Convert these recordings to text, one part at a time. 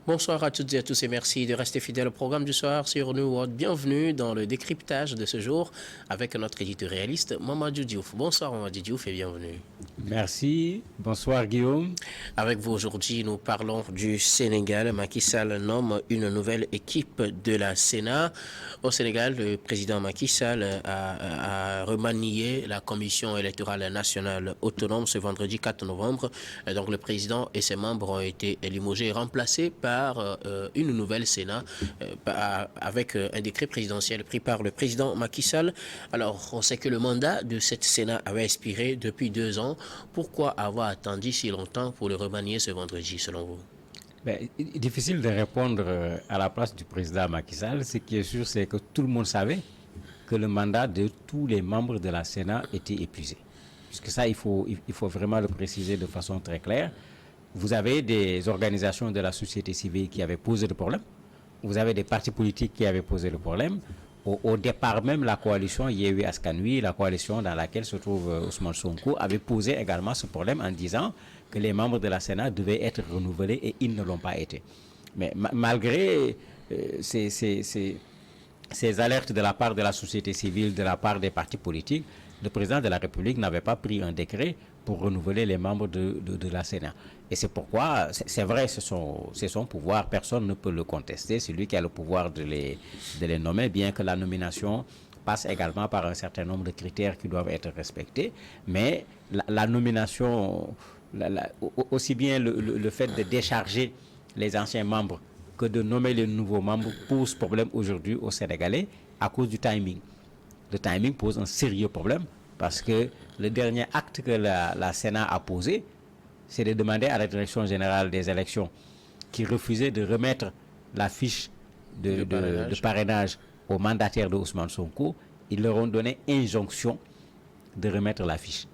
Bonsoir à toutes et à tous et merci de rester fidèles au programme du soir sur New World. Bienvenue dans le décryptage de ce jour avec notre éditorialiste Mamadou Diouf. Bonsoir Mamadou Diouf et bienvenue. Merci. Bonsoir Guillaume. Avec vous aujourd'hui, nous parlons du Sénégal. Macky Sall nomme une nouvelle équipe de la Sénat. Au Sénégal, le président Macky Sall a remanié la commission électorale nationale autonome ce vendredi 4 novembre. Donc le président et ses membres ont été limogés et remplacés par une nouvelle Sénat avec un décret présidentiel pris par le président Macky Sall. Alors, on sait que le mandat de cette Sénat avait expiré depuis 2 ans. Pourquoi avoir attendu si longtemps pour le remanier ce vendredi, selon vous? Difficile de répondre à la place du président Macky Sall. Ce qui est sûr, c'est que tout le monde savait que le mandat de tous les membres de la Sénat était épuisé. Puisque ça, il faut vraiment le préciser de façon très claire. Vous avez des organisations de la société civile qui avaient posé le problème. Vous avez des partis politiques qui avaient posé le problème. Au départ même, la coalition Yewwi Askan Wi, la coalition dans laquelle se trouve Ousmane Sonko, avait posé également ce problème en disant que les membres de la Sénat devaient être renouvelés et ils ne l'ont pas été. Mais malgré ces alertes de la part de la société civile, de la part des partis politiques, le président de la République n'avait pas pris un décret pour renouveler les membres de la Sénat. Et c'est pourquoi, c'est vrai, c'est son pouvoir, personne ne peut le contester, c'est lui qui a le pouvoir de les nommer, bien que la nomination passe également par un certain nombre de critères qui doivent être respectés. Mais la nomination, aussi bien le fait de décharger les anciens membres que de nommer les nouveaux membres pose problème aujourd'hui aux Sénégalais à cause du timing. Le timing pose un sérieux problème parce que le dernier acte que la Sénat a posé, c'est de demander à la Direction générale des élections qui refusait de remettre la fiche de parrainage aux mandataires de Ousmane Sonko. Ils leur ont donné injonction de remettre la fiche.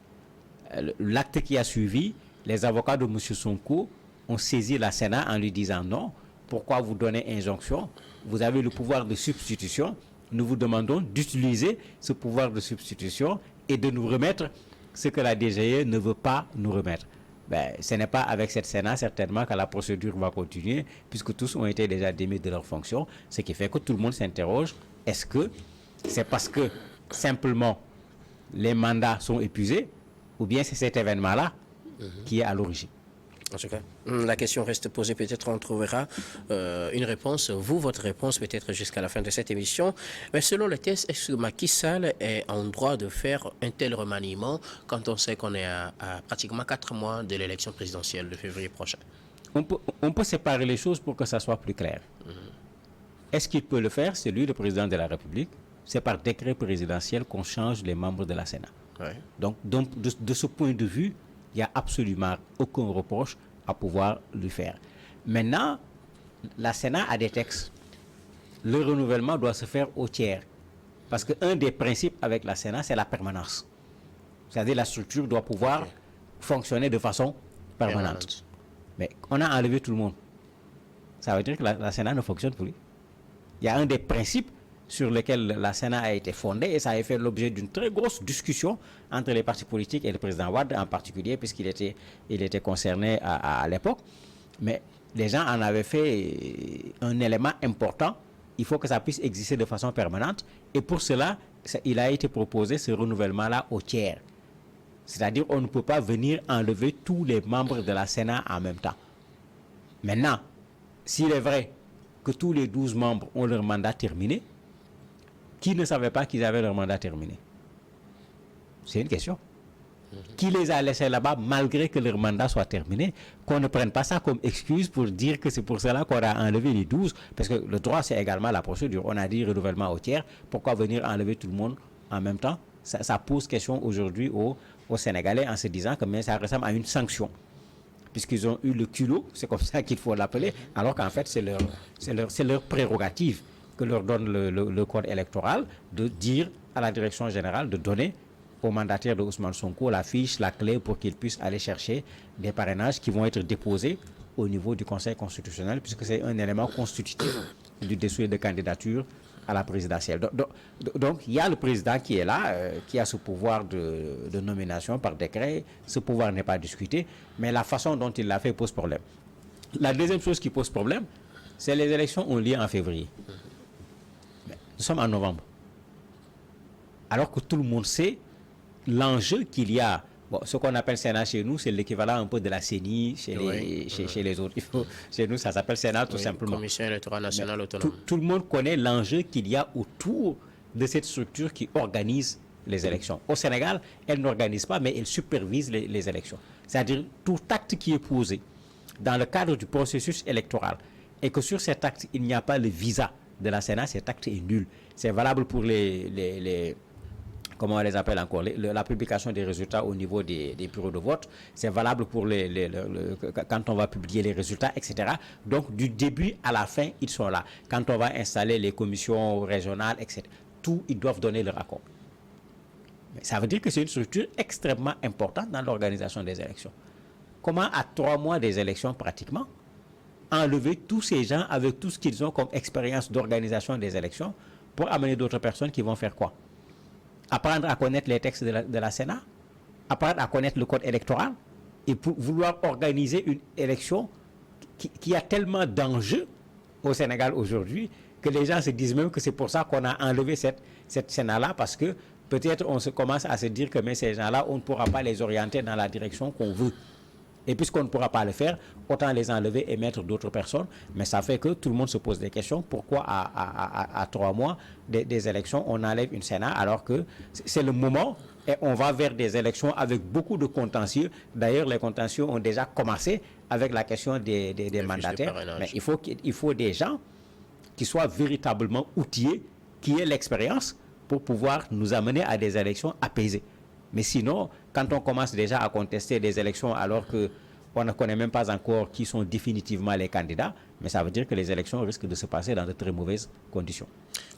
L'acte qui a suivi, les avocats de M. Sonko ont saisi la Sénat en lui disant non, pourquoi vous donnez injonction? Vous avez le pouvoir de substitution. Nous vous demandons d'utiliser ce pouvoir de substitution et de nous remettre ce que la DGE ne veut pas nous remettre. Ce n'est pas avec cette Sénat certainement que la procédure va continuer, puisque tous ont été déjà démis de leurs fonctions, ce qui fait que tout le monde s'interroge, est-ce que c'est parce que simplement les mandats sont épuisés, ou bien c'est cet événement-là qui est à l'origine? En tout cas, la question reste posée. Peut-être on trouvera une réponse. Votre réponse peut-être jusqu'à la fin de cette émission. Mais selon le test, est-ce que Macky Sall est en droit de faire un tel remaniement quand on sait qu'on est à pratiquement 4 mois de l'élection présidentielle de février prochain? On peut séparer les choses pour que ça soit plus clair. Est-ce qu'il peut le faire? C'est lui le président de la République. C'est par décret présidentiel qu'on change les membres de la Sénat. Ouais. Donc de ce point de vue, il n'y a absolument aucun reproche à pouvoir lui faire. Maintenant, la Sénat a des textes. Le renouvellement doit se faire au tiers. Parce qu'un des principes avec la Sénat, c'est la permanence. C'est-à-dire la structure doit pouvoir fonctionner de façon permanente. Mais on a enlevé tout le monde. Ça veut dire que la Sénat ne fonctionne plus. Il y a un des principes sur lequel la Sénat a été fondée et ça a fait l'objet d'une très grosse discussion entre les partis politiques et le président Wade en particulier, puisqu'il était concerné à l'époque. Mais les gens en avaient fait un élément important. Il faut que ça puisse exister de façon permanente et pour cela, il a été proposé ce renouvellement-là au tiers. C'est-à-dire on ne peut pas venir enlever tous les membres de la Sénat en même temps. Maintenant, s'il est vrai que tous les 12 membres ont leur mandat terminé, qui ne savait pas qu'ils avaient leur mandat terminé? C'est une question. Qui les a laissés là-bas malgré que leur mandat soit terminé? Qu'on ne prenne pas ça comme excuse pour dire que c'est pour cela qu'on a enlevé les 12, parce que le droit, c'est également la procédure. On a dit renouvellement au tiers. Pourquoi venir enlever tout le monde en même temps? Ça pose question aujourd'hui aux Sénégalais en se disant que mais ça ressemble à une sanction. Puisqu'ils ont eu le culot, c'est comme ça qu'il faut l'appeler, alors qu'en fait, c'est leur prérogative que leur donne le code électoral de dire à la direction générale de donner aux mandataires de Ousmane Sonko la fiche, la clé pour qu'ils puissent aller chercher des parrainages qui vont être déposés au niveau du Conseil constitutionnel puisque c'est un élément constitutif du dossier de candidature à la présidentielle. Donc il y a le président qui est là, qui a ce pouvoir de nomination par décret. Ce pouvoir n'est pas discuté, mais la façon dont il l'a fait pose problème. La deuxième chose qui pose problème, c'est les élections ont lieu en février. Nous sommes en novembre. Alors que tout le monde sait l'enjeu qu'il y a. Bon, ce qu'on appelle Sénat chez nous, c'est l'équivalent un peu de la CENI chez les autres. Chez nous, ça s'appelle Sénat tout simplement. Commission électorale nationale autonome. Tout le monde connaît l'enjeu qu'il y a autour de cette structure qui organise les élections. Au Sénégal, elle n'organise pas, mais elle supervise les élections. C'est-à-dire tout acte qui est posé dans le cadre du processus électoral et que sur cet acte, il n'y a pas le visa de la Sénat, cet acte est nul. C'est valable pour comment on les appelle encore, la publication des résultats au niveau des bureaux de vote, c'est valable pour quand on va publier les résultats, etc. Donc, du début à la fin, ils sont là. Quand on va installer les commissions régionales, etc., tout, ils doivent donner leur accord. Mais ça veut dire que c'est une structure extrêmement importante dans l'organisation des élections. Comment, à 3 mois des élections pratiquement, enlever tous ces gens avec tout ce qu'ils ont comme expérience d'organisation des élections pour amener d'autres personnes qui vont faire quoi? Apprendre à connaître les textes de la Sénat, apprendre à connaître le code électoral et pour vouloir organiser une élection qui a tellement d'enjeux au Sénégal aujourd'hui que les gens se disent même que c'est pour ça qu'on a enlevé cette Sénat-là parce que peut-être on commence à se dire que mais ces gens-là, on ne pourra pas les orienter dans la direction qu'on veut. Et puisqu'on ne pourra pas le faire, autant les enlever et mettre d'autres personnes. Mais ça fait que tout le monde se pose des questions. Pourquoi à 3 mois des élections, on enlève une Sénat alors que c'est le moment et on va vers des élections avec beaucoup de contentieux. D'ailleurs, les contentieux ont déjà commencé avec la question des mandataires. Mais il faut des gens qui soient véritablement outillés, qui aient l'expérience pour pouvoir nous amener à des élections apaisées. Mais sinon, quand on commence déjà à contester des élections alors qu'on ne connaît même pas encore qui sont définitivement les candidats, mais ça veut dire que les élections risquent de se passer dans de très mauvaises conditions.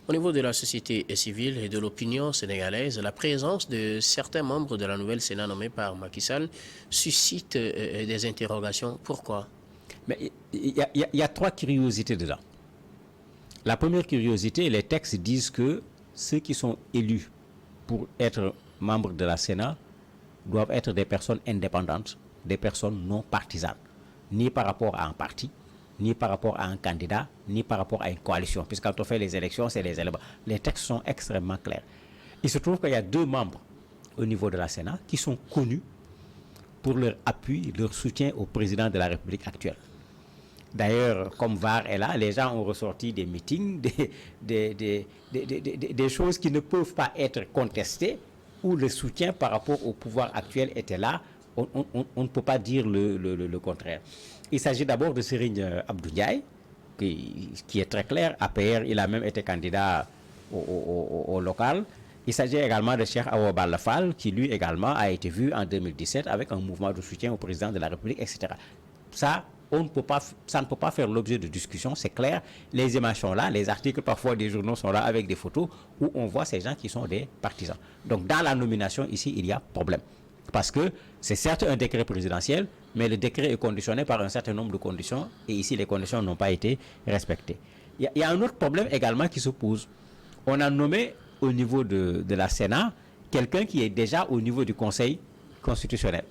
Au niveau de la société civile et de l'opinion sénégalaise, la présence de certains membres de la nouvelle Sénat nommée par Macky Sall suscite des interrogations. Pourquoi? Mais il y a 3 curiosités dedans. La première curiosité, les textes disent que ceux qui sont élus pour être membres de la Sénat doivent être des personnes indépendantes, des personnes non partisanes, ni par rapport à un parti, ni par rapport à un candidat, ni par rapport à une coalition. Puisque quand on fait les élections, c'est les éléments. Les textes sont extrêmement clairs. Il se trouve qu'il y a 2 membres au niveau de la Sénat qui sont connus pour leur appui, leur soutien au président de la République actuelle. D'ailleurs, comme VAR est là, les gens ont ressorti des meetings, des choses qui ne peuvent pas être contestées, où le soutien par rapport au pouvoir actuel était là. On ne peut pas dire le contraire. Il s'agit d'abord de Serigne Abdou Ndiaye, qui est très clair. APR, il a même été candidat au local. Il s'agit également de Cheikh Awa Balla Fall, qui lui également a été vu en 2017 avec un mouvement de soutien au président de la République, etc. Ça ne peut pas faire l'objet de discussion, c'est clair. Les images sont là, les articles parfois des journaux sont là avec des photos où on voit ces gens qui sont des partisans. Donc dans la nomination ici, il y a problème. Parce que c'est certes un décret présidentiel, mais le décret est conditionné par un certain nombre de conditions et ici les conditions n'ont pas été respectées. Il y a un autre problème également qui se pose. On a nommé au niveau de la Sénat quelqu'un qui est déjà au niveau du Conseil constitutionnel.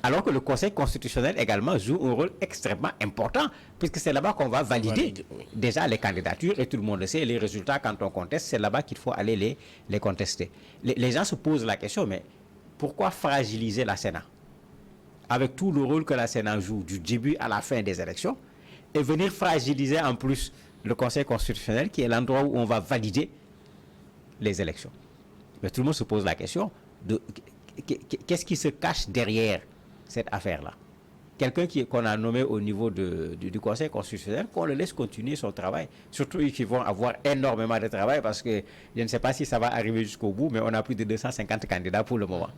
Alors que le Conseil constitutionnel également joue un rôle extrêmement important, puisque c'est là-bas qu'on va valider déjà les candidatures, et tout le monde le sait, les résultats quand on conteste, c'est là-bas qu'il faut aller les contester. Les gens se posent la question, mais pourquoi fragiliser la Sénat? Avec tout le rôle que la Sénat joue du début à la fin des élections, et venir fragiliser en plus le Conseil constitutionnel, qui est l'endroit où on va valider les élections. Mais tout le monde se pose la question de qu'est-ce qui se cache derrière cette affaire-là. Quelqu'un qu'on a nommé au niveau du Conseil constitutionnel, qu'on le laisse continuer son travail. Surtout qu'ils vont avoir énormément de travail parce que je ne sais pas si ça va arriver jusqu'au bout, mais on a plus de 250 candidats pour le moment.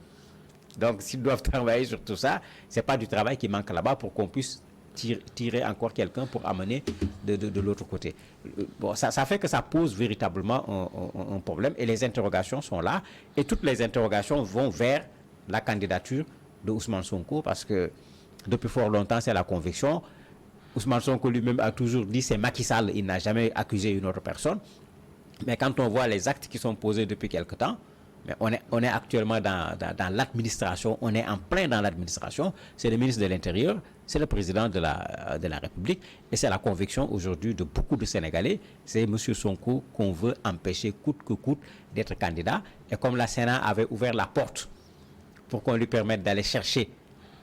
Donc s'ils doivent travailler sur tout ça, ce n'est pas du travail qui manque là-bas pour qu'on puisse tirer encore quelqu'un pour amener de l'autre côté. Bon, ça fait que ça pose véritablement un problème et les interrogations sont là et toutes les interrogations vont vers la candidature de Ousmane Sonko parce que depuis fort longtemps c'est la conviction. Ousmane Sonko lui-même a toujours dit c'est Macky Sall, il n'a jamais accusé une autre personne. Mais quand on voit les actes qui sont posés depuis quelque temps, Mais on est actuellement dans l'administration, on est en plein dans l'administration. C'est le ministre de l'Intérieur, c'est le président de la République, et c'est la conviction aujourd'hui de beaucoup de Sénégalais. C'est M. Sonko qu'on veut empêcher coûte que coûte d'être candidat. Et comme la Sénat avait ouvert la porte pour qu'on lui permette d'aller chercher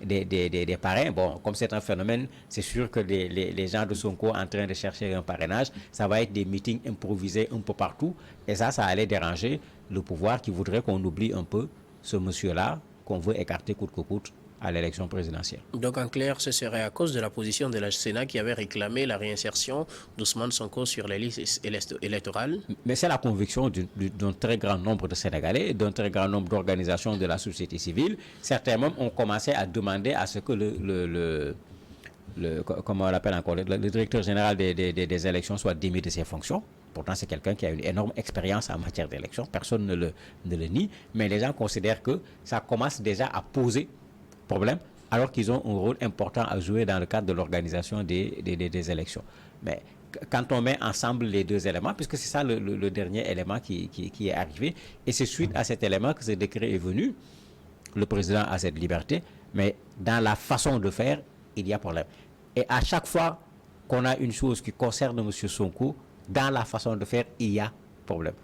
des parrains. Bon, comme c'est un phénomène, c'est sûr que les gens de Sonko en train de chercher un parrainage, ça va être des meetings improvisés un peu partout. Et ça allait déranger le pouvoir qui voudrait qu'on oublie un peu ce monsieur-là qu'on veut écarter coûte que coûte à l'élection présidentielle. Donc en clair, ce serait à cause de la position de la Sénat qui avait réclamé la réinsertion d'Ousmane Sonko sur les listes électorales. Mais c'est la conviction d'un très grand nombre de Sénégalais, d'un très grand nombre d'organisations de la société civile. Certains même ont commencé à demander à ce que comment on l'appelle encore, le directeur général des élections soit démis de ses fonctions. Pourtant, c'est quelqu'un qui a une énorme expérience en matière d'élection. Personne ne le nie. Mais les gens considèrent que ça commence déjà à poser problème, alors qu'ils ont un rôle important à jouer dans le cadre de l'organisation des élections. Mais quand on met ensemble les deux éléments, puisque c'est ça le dernier élément qui est arrivé, et c'est suite à cet élément que ce décret est venu, le président a cette liberté, mais dans la façon de faire, il y a problème. Et à chaque fois qu'on a une chose qui concerne M. Sonko, dans la façon de faire, il y a problème.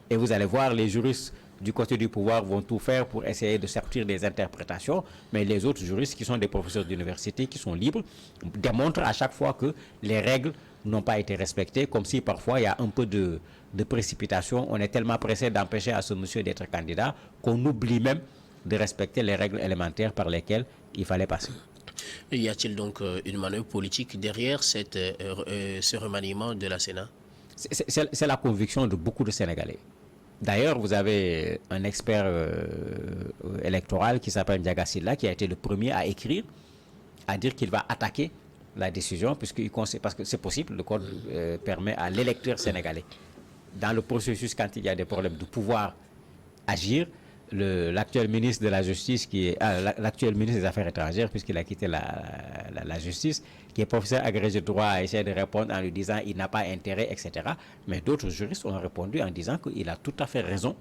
Et vous allez voir, les juristes du côté du pouvoir vont tout faire pour essayer de sortir des interprétations, mais les autres juristes qui sont des professeurs d'université, qui sont libres, démontrent à chaque fois que les règles n'ont pas été respectées, comme si parfois il y a un peu de précipitation. On est tellement pressé d'empêcher à ce monsieur d'être candidat qu'on oublie même de respecter les règles élémentaires par lesquelles il fallait passer. Y a-t-il donc une manœuvre politique derrière ce remaniement de la Sénat? C'est la conviction de beaucoup de Sénégalais. D'ailleurs, vous avez un expert électoral qui s'appelle Ndiaga Sylla, qui a été le premier à écrire, à dire qu'il va attaquer la décision, parce que c'est possible, le code permet à l'électeur sénégalais, dans le processus, quand il y a des problèmes de pouvoir, agir. L'actuel ministre de la Justice, l'actuel ministre des Affaires étrangères, puisqu'il a quitté la justice, qui est professeur agrégé de droit, a essayé de répondre en lui disant il n'a pas intérêt, etc. Mais d'autres juristes ont répondu en disant qu'il a tout à fait raison.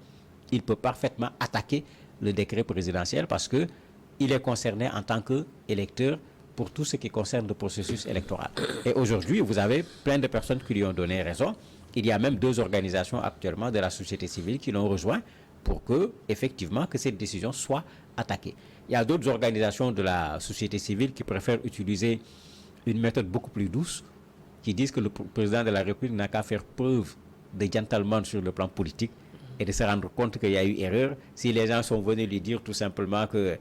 Il peut parfaitement attaquer le décret présidentiel parce qu'il est concerné en tant qu'électeur pour tout ce qui concerne le processus électoral. Et aujourd'hui, vous avez plein de personnes qui lui ont donné raison. Il y a même 2 organisations actuellement de la société civile qui l'ont rejoint pour que, effectivement, que cette décision soit attaquée. Il y a d'autres organisations de la société civile qui préfèrent utiliser une méthode beaucoup plus douce, qui disent que le président de la République n'a qu'à faire preuve de gentleman sur le plan politique et de se rendre compte qu'il y a eu erreur. Si les gens sont venus lui dire tout simplement que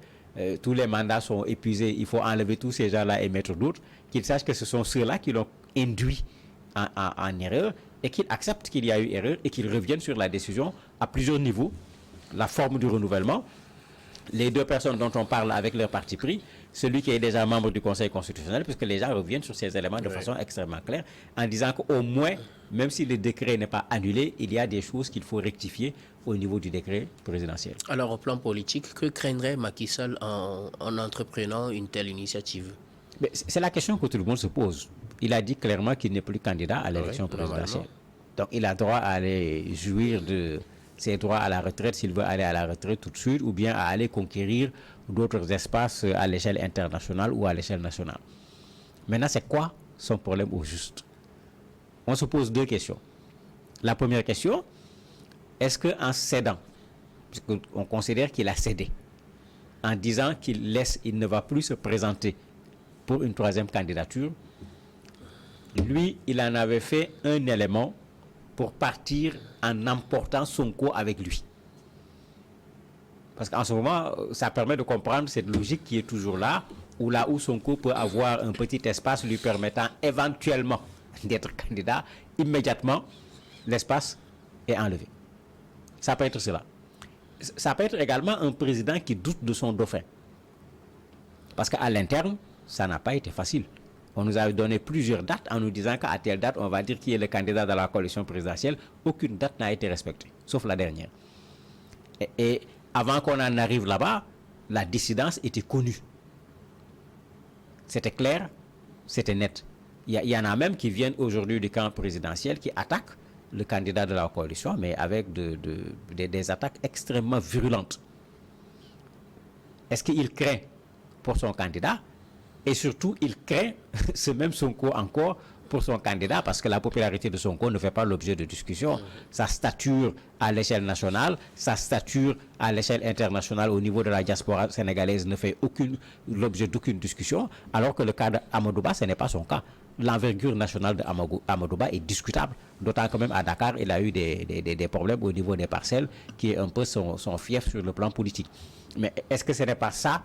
tous les mandats sont épuisés, il faut enlever tous ces gens-là et mettre d'autres, qu'ils sachent que ce sont ceux-là qui l'ont induit en erreur et qu'ils acceptent qu'il y a eu erreur et qu'ils reviennent sur la décision à plusieurs niveaux. La forme du renouvellement, les 2 personnes dont on parle avec leur parti pris, celui qui est déjà membre du Conseil constitutionnel, puisque les gens reviennent sur ces éléments de façon extrêmement claire, en disant qu'au moins, même si le décret n'est pas annulé, il y a des choses qu'il faut rectifier au niveau du décret présidentiel. Alors au plan politique, que craindrait Macky Sall en entreprenant une telle initiative? Mais c'est la question que tout le monde se pose. Il a dit clairement qu'il n'est plus candidat à l'élection présidentielle. Donc il a droit à aller jouir de ses droits à la retraite s'il veut aller à la retraite tout de suite, ou bien à aller conquérir d'autres espaces à l'échelle internationale ou à l'échelle nationale. Maintenant, c'est quoi son problème au juste? On se pose 2 questions. La première question, est-ce qu'en cédant, puisqu'on considère qu'il a cédé, en disant qu'il ne va plus se présenter pour une 3e candidature, lui, il en avait fait un élément pour partir en emportant Sonko avec lui. Parce qu'en ce moment, ça permet de comprendre cette logique qui est toujours là où Sonko peut avoir un petit espace lui permettant éventuellement d'être candidat, immédiatement, l'espace est enlevé. Ça peut être cela. Ça peut être également un président qui doute de son dauphin. Parce qu'à l'interne, ça n'a pas été facile. On nous avait donné plusieurs dates en nous disant qu'à telle date, on va dire qui est le candidat dans la coalition présidentielle. Aucune date n'a été respectée, sauf la dernière. Et avant qu'on en arrive là-bas, la dissidence était connue. C'était clair, c'était net. Il y en a même qui viennent aujourd'hui du camp présidentiel, qui attaquent le candidat de la coalition, mais avec des attaques extrêmement virulentes. Est-ce qu'il craint pour son candidat? Et surtout, il craint ce même Sonko encore pour son candidat, parce que la popularité de Sonko ne fait pas l'objet de discussion. Sa stature à l'échelle nationale, sa stature à l'échelle internationale au niveau de la diaspora sénégalaise ne fait l'objet d'aucune discussion, alors que le cas d'Amadouba, ce n'est pas son cas. L'envergure nationale d'Amadouba est discutable, d'autant que même à Dakar, il a eu des problèmes au niveau des parcelles, qui est un peu son fief sur le plan politique. Mais est-ce que ce n'est pas ça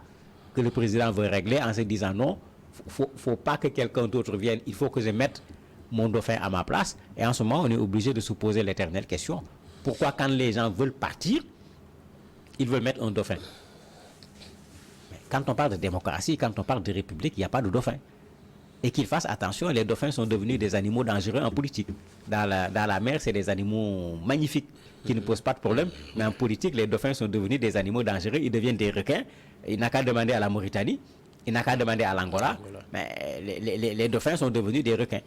que le président veut régler en se disant non, faut pas que quelqu'un d'autre vienne, il faut que je mette mon dauphin à ma place. Et en ce moment, on est obligé de se poser l'éternelle question. Pourquoi quand les gens veulent partir, ils veulent mettre un dauphin? Mais quand on parle de démocratie, quand on parle de république, il n'y a pas de dauphin. Et qu'ils fassent attention, les dauphins sont devenus des animaux dangereux en politique. Dans la mer, c'est des animaux magnifiques qui ne posent pas de problème. Mais en politique, les dauphins sont devenus des animaux dangereux, ils deviennent des requins. Il n'a qu'à demander à la Mauritanie, il n'a qu'à demander à l'Angola, mais les dauphins sont devenus des requins.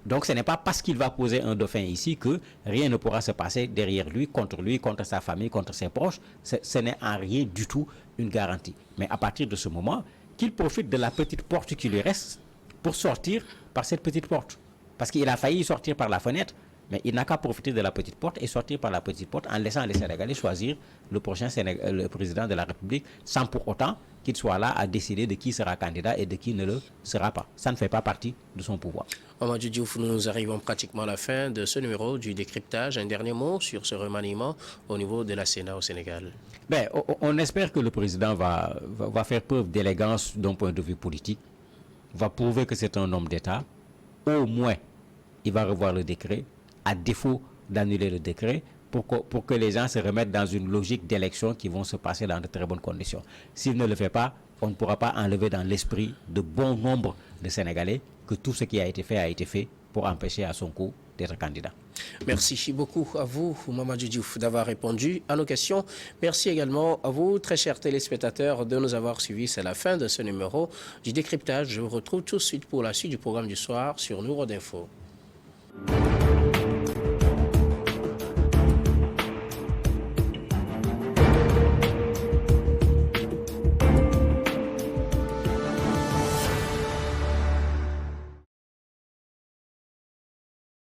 Donc ce n'est pas parce qu'il va poser un dauphin ici que rien ne pourra se passer derrière lui, contre sa famille, contre ses proches. Ce n'est en rien du tout une garantie. Mais à partir de ce moment, qu'il profite de la petite porte qui lui reste pour sortir par cette petite porte. Parce qu'il a failli sortir par la fenêtre, mais il n'a qu'à profiter de la petite porte et sortir par la petite porte en laissant les Sénégalais choisir le prochain le président de la République, sans pour autant qu'il soit là à décider de qui sera candidat et de qui ne le sera pas. Ça ne fait pas partie de son pouvoir. Mamadou Diouf, nous arrivons pratiquement à la fin de ce numéro du décryptage. Un dernier mot sur ce remaniement au niveau de la Sénat au Sénégal. Ben, on espère que le président va faire preuve d'élégance d'un point de vue politique, va prouver que c'est un homme d'État. Au moins, il va revoir le décret, à défaut d'annuler le décret, pour que les gens se remettent dans une logique d'élection qui vont se passer dans de très bonnes conditions. S'il ne le fait pas, on ne pourra pas enlever dans l'esprit de bon nombre de Sénégalais que tout ce qui a été fait pour empêcher à Sonko d'être candidat. Merci beaucoup à vous, Mamadou Diouf, d'avoir répondu à nos questions. Merci également à vous, très chers téléspectateurs, de nous avoir suivis. C'est la fin de ce numéro du décryptage. Je vous retrouve tout de suite pour la suite du programme du soir sur Nouro d'Info.